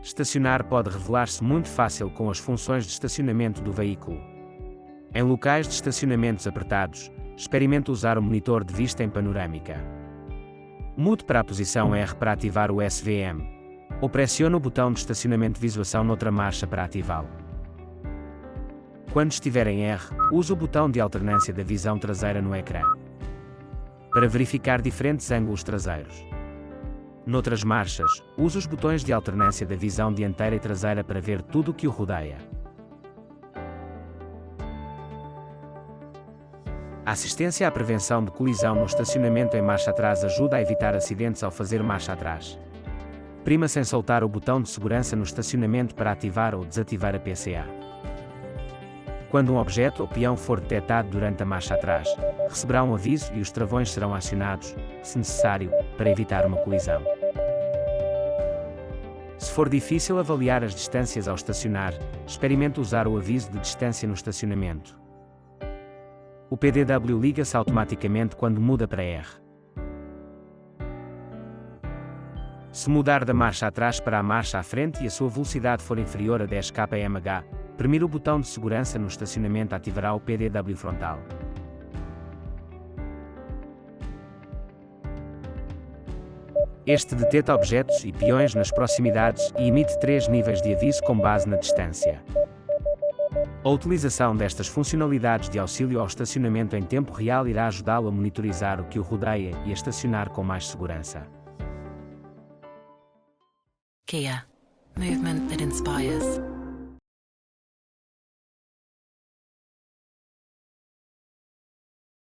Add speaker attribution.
Speaker 1: Estacionar pode revelar-se muito fácil com as funções de estacionamento do veículo. Em locais de estacionamentos apertados, experimente usar o monitor de vista em panorâmica. Mude para a posição R para ativar o SVM, ou pressione o botão de estacionamento de visualização noutra marcha para ativá-lo. Quando estiver em R, use o botão de alternância da visão traseira no ecrã, para verificar diferentes ângulos traseiros. Noutras marchas, use os botões de alternância da visão dianteira e traseira para ver tudo o que o rodeia. A assistência à prevenção de colisão no estacionamento em marcha atrás ajuda a evitar acidentes ao fazer marcha atrás. Prima sem soltar o botão de segurança no estacionamento para ativar ou desativar a PCA. Quando um objeto ou peão for detectado durante a marcha atrás, receberá um aviso e os travões serão acionados, se necessário, para evitar uma colisão. Se for difícil avaliar as distâncias ao estacionar, experimente usar o aviso de distância no estacionamento. O PDW liga-se automaticamente quando muda para R. Se mudar da marcha atrás para a marcha à frente e a sua velocidade for inferior a 10 km/h, premir o botão de segurança no estacionamento ativará o PDW frontal. Este detecta objetos e peões nas proximidades e emite 3 níveis de aviso com base na distância. A utilização destas funcionalidades de auxílio ao estacionamento em tempo real irá ajudá-lo a monitorizar o que o rodeia e a estacionar com mais segurança.
Speaker 2: Kia. Movement that inspires.